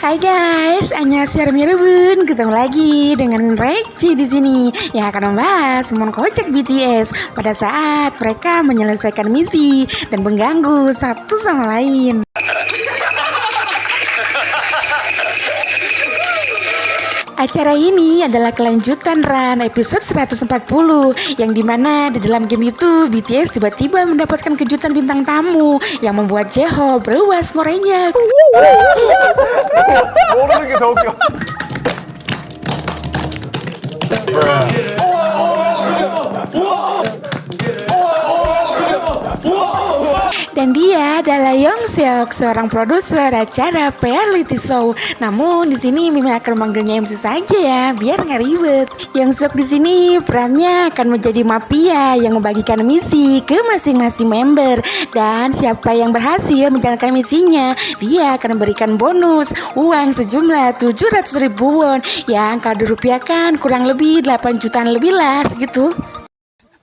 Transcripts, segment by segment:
Hai guys, annyeonghaseyo bun. Ketemu lagi dengan Reci di sini yang akan membahas momen kocak BTS pada saat mereka menyelesaikan misi dan mengganggu satu sama lain. Acara ini adalah kelanjutan run episode 140 yang dimana di dalam game itu BTS tiba-tiba mendapatkan kejutan bintang tamu yang membuat J-Hope berubah skornya. 모르는 게 더 웃겨. Dan dia adalah Youngseok, seorang produser acara reality show. Namun di sini Mimin akan memanggilnya MC saja ya, biar nggak ribet. Youngseok di sini perannya akan menjadi mafia yang membagikan misi ke masing-masing member. Dan siapa yang berhasil menjalankan misinya, dia akan memberikan bonus uang sejumlah 700.000 won yang kalau dirupiahkan kurang lebih 8 jutaan lebih lah segitu.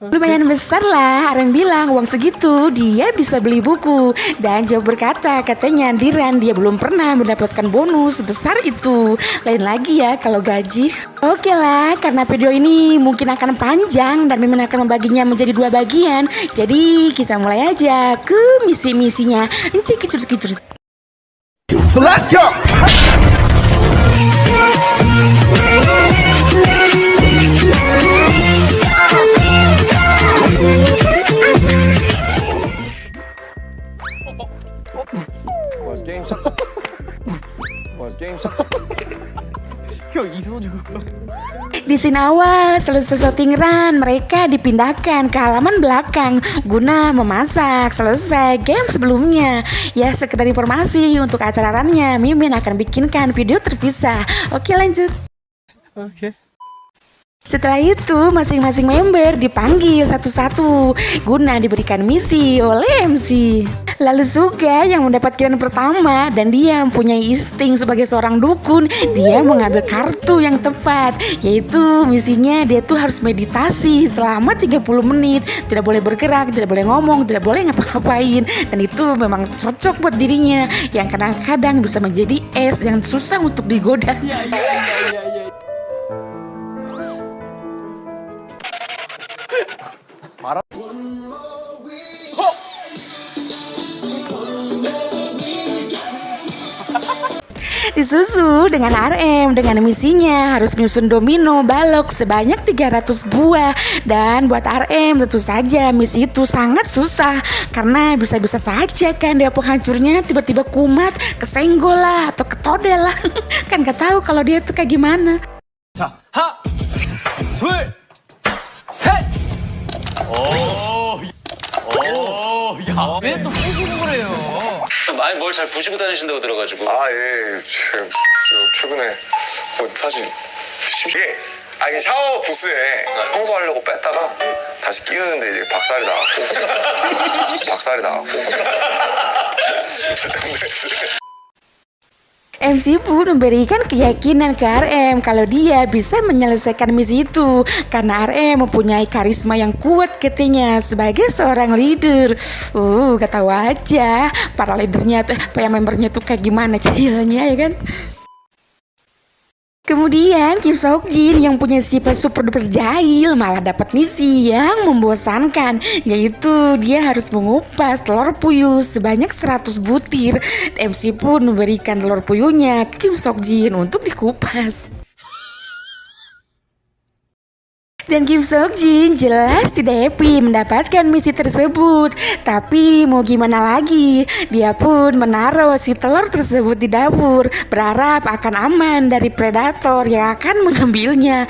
Lumayan besar lah, Aren bilang uang segitu dia bisa beli buku. Dan J-Hope berkata, katanya di run dia belum pernah mendapatkan bonus sebesar itu. Lain lagi ya kalau gaji. Oke lah, karena video ini mungkin akan panjang dan Mimin akan membaginya menjadi 2 bagian. Jadi kita mulai aja ke misi-misinya. Encik-kicur-kicur. So let's go. Di scene awal selesai syuting run, mereka dipindahkan ke halaman belakang guna memasak selesai game sebelumnya. Ya sekedar informasi untuk acara runnya, Mimin akan bikinkan video terpisah. Oke lanjut. Oke. Setelah itu masing-masing member dipanggil satu-satu guna diberikan misi oleh MC. Lalu Suga yang mendapatkan pertama dan dia mempunyai insting sebagai seorang dukun. Dia mengambil kartu yang tepat, yaitu misinya dia tuh harus meditasi selama 30 menit. Tidak boleh bergerak, tidak boleh ngomong, tidak boleh ngapa-ngapain. Dan itu memang cocok buat dirinya yang kadang-kadang bisa menjadi es yang susah untuk digoda. Disusul dengan RM dengan misinya harus menyusun domino balok sebanyak 300 buah. Dan buat RM tentu saja misi itu sangat susah karena bisa-bisa saja kan dia penghancurnya tiba-tiba kumat, kesenggol lah atau ketodel lah. Kan gak tahu kalau dia tuh kayak gimana. 자, 하나, 둘, 셋. 야, 왜 또 부수는 거래요? 많이 뭘 잘 부시고 다니신다고 들어가지고. 예. 최근에 사실 이게 샤워 부스에 청소하려고 뺐다가 다시 끼우는데 이제 박살이 나갖고 MC pun memberikan keyakinan ke RM kalau dia bisa menyelesaikan misi itu karena RM mempunyai karisma yang kuat katanya sebagai seorang leader. Gak tahu aja para leadernya tuh, para membernya tuh kayak gimana cahilnya ya kan. Kemudian Kim Seokjin yang punya sifat super duper jahil malah dapat misi yang membosankan, yaitu dia harus mengupas telur puyuh sebanyak 100 butir. MC pun memberikan telur puyuhnya ke Kim Seokjin untuk dikupas. Dan Kim Seokjin jelas tidak happy mendapatkan misi tersebut. Tapi mau gimana lagi, dia pun menaruh si telur tersebut di dapur, berharap akan aman dari predator yang akan mengambilnya.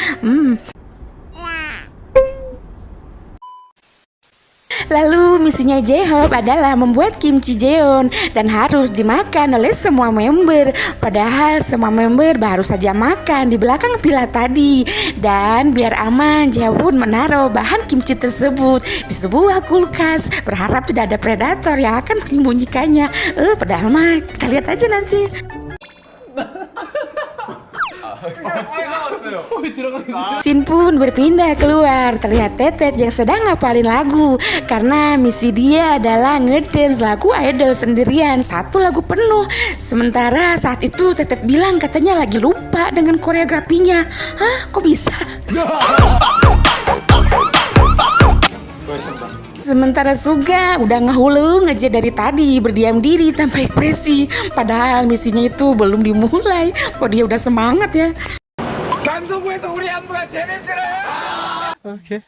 Lalu misinya J-Hope adalah membuat kimchi jeon dan harus dimakan oleh semua member. Padahal semua member baru saja makan di belakang villa tadi. Dan biar aman, J-Hope pun menaruh bahan kimchi tersebut di sebuah kulkas, berharap tidak ada predator yang akan menyembunyikannya. Padahal mah kita lihat aja nanti. 즐거웠어요. Scene pun berpindah keluar. Terlihat Tetet yang sedang ngapalin lagu. Karena misi dia adalah ngedance lagu idol sendirian, 1 lagu penuh. Sementara saat itu Tetet bilang katanya lagi lupa dengan koreografinya. Hah, kok bisa? Sementara Suga udah ngehulu ngejar dari tadi, berdiam diri tanpa ekspresi. Padahal misinya itu belum dimulai. Kok dia udah semangat ya? 오케이.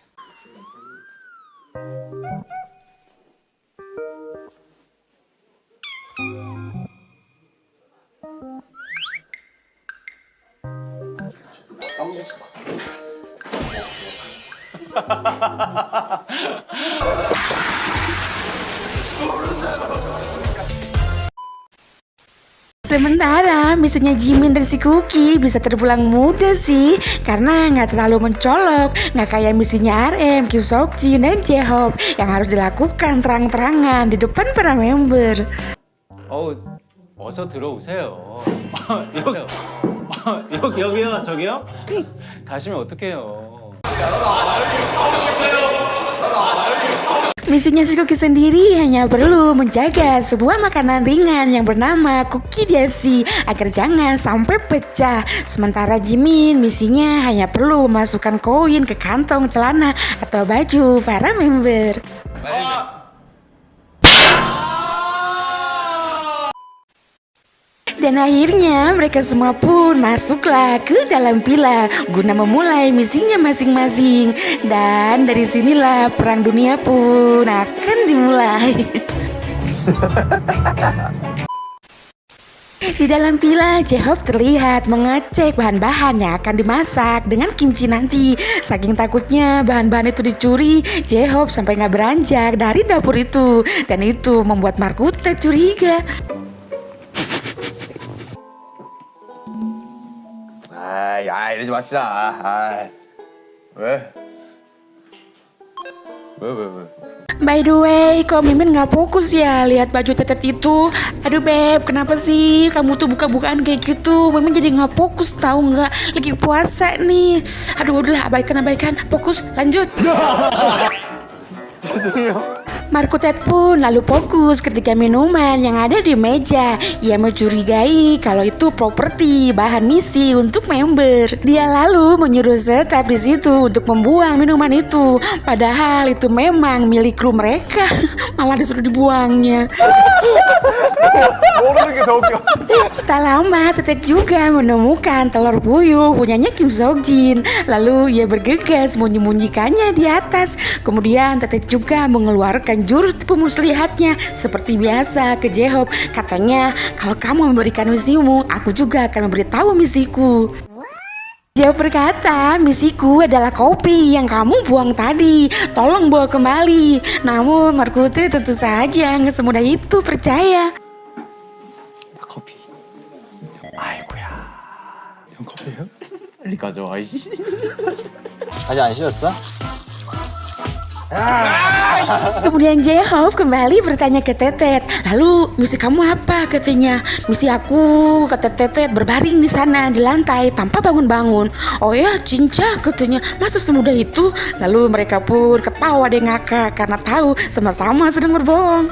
Sementara misinya Jimin dan si Cookie bisa terpulang mudah sih, karena nggak terlalu mencolok, nggak kayak misinya RM, Kim Seokjin dan J-Hope yang harus dilakukan terang-terangan di depan para member. 어서 들어오세요. 여기요, 저기요? 가시면 어떡해요. Misinya si Cookie sendiri hanya perlu menjaga sebuah makanan ringan yang bernama Cookie Dashi agar jangan sampai pecah. Sementara Jimin misinya hanya perlu memasukkan koin ke kantong celana atau baju para member. Dan akhirnya mereka semua pun masuklah ke dalam villa guna memulai misinya masing-masing. Dan dari sinilah perang dunia pun akan dimulai. Di dalam villa, J-Hope terlihat mengecek bahan-bahan yang akan dimasak dengan kimchi nanti. Saking takutnya bahan-bahan itu dicuri, J-Hope sampai nggak beranjak dari dapur itu. Dan itu membuat Markuta curiga. 야 이러지 맙시다. 왜? By the way, kok Mimin nggak fokus ya lihat baju Tetet itu? Aduh Beb, kenapa sih kamu tuh buka-bukaan kayak gitu? Mimin jadi nggak fokus, tahu nggak? Lagi puasa nih. Aduh udahlah, abaikan. Fokus, lanjut. Markutet pun lalu fokus ketika minuman yang ada di meja. Ia mencurigai kalau itu properti bahan misi untuk member. Dia lalu menyuruh tetap di situ untuk membuang minuman itu. Padahal itu memang milik kru mereka. Malah disuruh dibuangnya. Tak lama Tetet juga menemukan telur puyuh punyanya Kim Seokjin. Lalu ia bergegas menyembunyikannya di atas. Kemudian Tetet juga mengeluarkan jurus pemuslihatnya seperti biasa ke J-Hope. Katanya, kalau kamu memberikan misimu, aku juga akan memberitahu misiku. J-Hope berkata, misiku adalah kopi yang kamu buang tadi. Tolong bawa kembali. Namun Markuta tentu saja nggak semudah itu percaya. 커피. 아이고야. 형 커피예요? 빨리 가져와. 아직 안 씻었어? Kemudian J-Hope kembali bertanya ke Tetet. Lalu misi kamu apa? Katanya. Misi aku, kata Tetet, berbaring di sana di lantai tanpa bangun-bangun. Oh ya, cincang, katanya. Masa semudah itu? Lalu mereka pun ketawa deh ngakak karena tahu sama-sama sedang berbohong.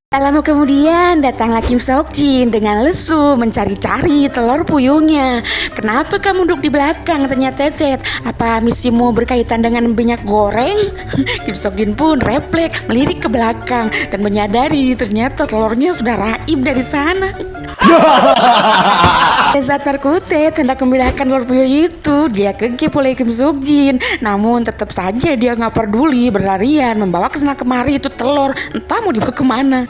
Tak lama kemudian datanglah Kim Seokjin dengan lesu mencari-cari telur puyuhnya. Kenapa kamu duduk di belakang? Tanya Tetet. Apa misimu berkaitan dengan minyak goreng? Kim Seokjin pun refleks melirik ke belakang dan menyadari ternyata telurnya sudah raib dari sana. Saat Markuta hendak memindahkan telur puyuh itu, dia kegep oleh Kim Seokjin. Namun tetap saja dia nggak peduli, berlarian membawa kesana kemari itu telur, entah mau dibawa kemana.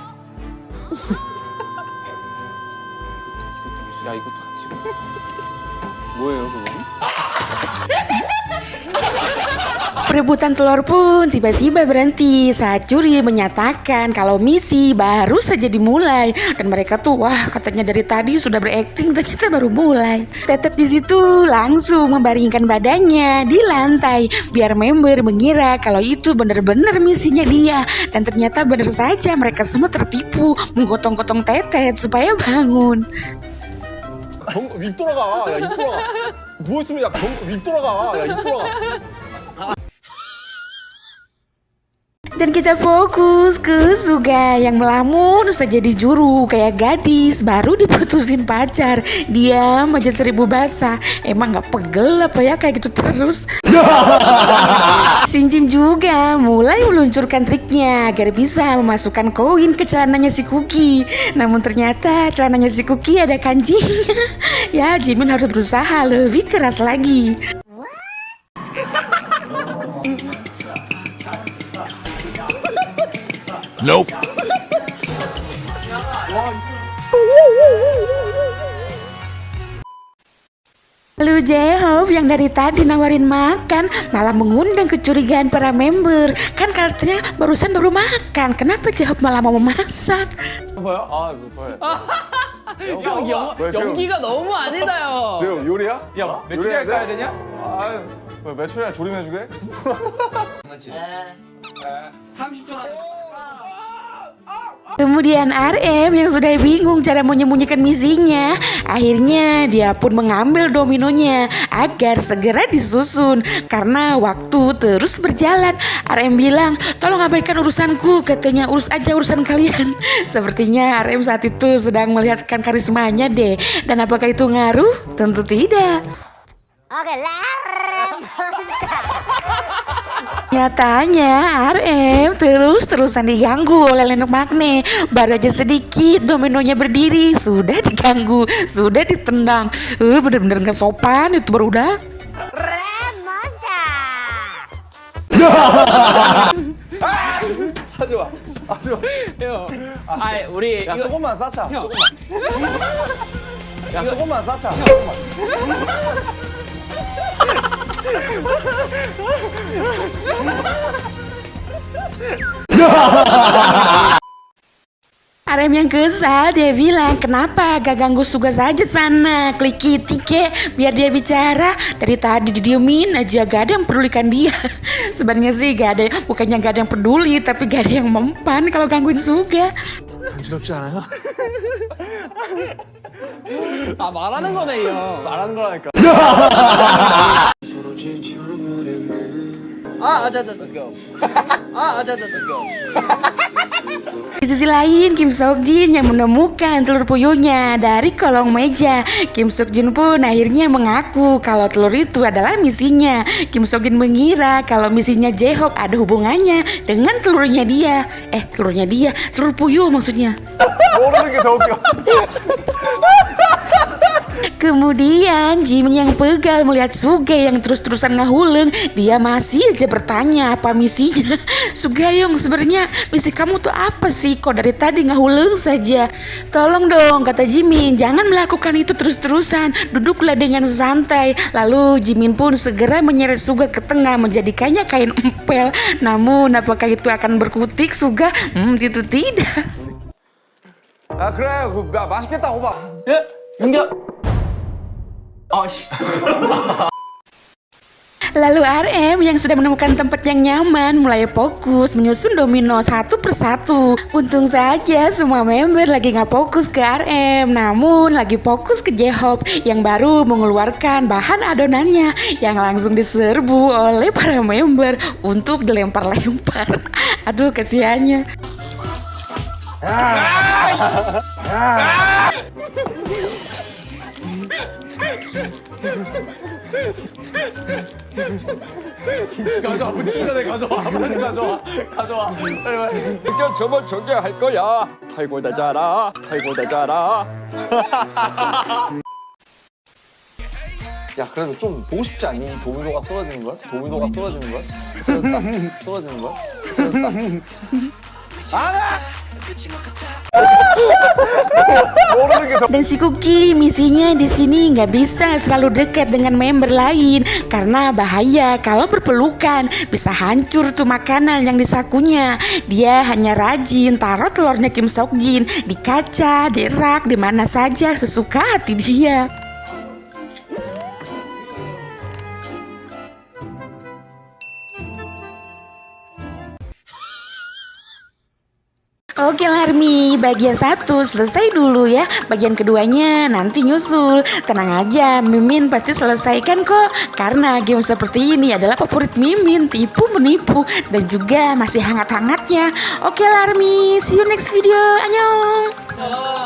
야 이것도 같이. 뭐예요 그거? Perebutan telur pun tiba-tiba berhenti saat juri menyatakan kalau misi baru saja dimulai dan mereka tuh wah katanya dari tadi sudah berakting ternyata baru mulai. Tetet di situ langsung membaringkan badannya di lantai biar member mengira kalau itu benar-benar misinya dia dan ternyata benar saja mereka semua tertipu menggotong-gotong Tetet supaya bangun. 입 돌아가. 야, 입 돌아가. 누워있으면 야, 입 돌아가. 야, 입 돌아가. Dan kita fokus ke Suga yang melamun saja di juru kayak gadis baru diputusin pacar. Diam aja 1000 basah. Emang gak pegel apa ya kayak gitu terus. Sinjim juga mulai meluncurkan triknya agar bisa memasukkan koin ke celananya si Kuki. Namun ternyata celananya si Kuki ada kancingnya. Ya Jimin harus berusaha lebih keras lagi. Nope. Lalu J-Hope yang dari tadi nawarin makan malah mengundang kecurigaan para member. Kan katanya barusan baru makan. Kenapa J-Hope malah mau memasak? 뭐야? 아, 뭐야? 형 연기가 너무 아니다요. 지금 요리야? 야 매출이 가야 되냐? 아, 뭐 매출이야 조림해주게? 30초 남. Kemudian RM yang sudah bingung cara menyembunyikan misinya, akhirnya dia pun mengambil dominonya agar segera disusun karena waktu terus berjalan. RM bilang, tolong abaikan urusanku, katanya urus aja urusan kalian. Sepertinya RM saat itu sedang melihatkan karismanya deh. Dan apakah itu ngaruh? Tentu tidak. Oke, larang. Nyatanya RM terus-terusan diganggu oleh Lenok Magne. Baru aja sedikit dominonya berdiri sudah diganggu, sudah ditendang. Bener-bener gak sopan itu baru udah. 하지 마. 하지 마. 형, 아 우리 야, 이거 조금만 싸차. 형. 조금만. 야, 조금만 싸차. 조금만. RM yang kesal dia bilang kenapa gak ganggu Suga saja sana, kliki tike biar dia bicara. Dari tadi didiemin aja gak ada yang pedulikan dia. Sebenarnya sih gak ada, bukannya gak ada yang peduli tapi gak ada yang mempan kalau gangguin Suga. 간지럽지 않아요? 아 말하는 거네 이 형. 말하는 거라니까. let's go. let's go. Di sisi lain, Kim Seokjin yang menemukan telur puyuhnya dari kolong meja. Kim Seokjin pun akhirnya mengaku kalau telur itu adalah misinya. Kim Seokjin mengira kalau misinya J-Hope ada hubungannya dengan telurnya dia. Telur puyuh maksudnya. 모르는 게 더 웃겨. Kemudian Jimin yang pegal melihat Suga yang terus-terusan ngahuleng. Dia masih aja bertanya apa misinya. Sugayong, sebenarnya misi kamu tuh apa sih? Kok dari tadi ngahuleng saja? Tolong dong, kata Jimin, jangan melakukan itu terus-terusan. Duduklah dengan santai. Lalu Jimin pun segera menyeret Suga ke tengah menjadikannya kain empel. Namun apakah itu akan berkutik Suga? Itu tidak. 아, 그래. 야, 맛있겠다, 호박. 예? 윤경. 씨. Lalu RM yang sudah menemukan tempat yang nyaman mulai fokus menyusun domino satu persatu. Untung saja semua member lagi gak fokus ke RM, namun lagi fokus ke J-Hope yang baru mengeluarkan bahan adonannya yang langsung diserbu oleh para member untuk dilempar-lempar. Aduh kasihannya. 김치 가져와. 묻히기 전에 가져와. 빨리 가져와. 가져와. 빨리 빨리. 이겨 저번 저게 할 거야. 탈고 다자라. 탈고 다자라. 야, 그래도 좀 보고 싶지 않니? 도미노가 쓰러지는 걸? 도미노가 쓰러지는 걸? 쓰러졌다. 쓰러지는 걸? 쓰러졌다. 안 해! 모르는 게 더. Dan si Cookie misinya di sini nggak bisa terlalu dekat dengan member lain karena bahaya kalau berpelukan, bisa hancur tuh makanan yang di sakunya. Dia hanya rajin taruh telurnya Kim Sok Jin di kaca, di rak, di mana saja sesuka hati dia. Oke Larmi, bagian 1 selesai dulu ya. Bagian keduanya nanti nyusul. Tenang aja, Mimin pasti selesaikan kok. Karena game seperti ini adalah favorit Mimin, tipu menipu dan juga masih hangat-hangatnya. Oke Larmi, see you next video. Annyeong.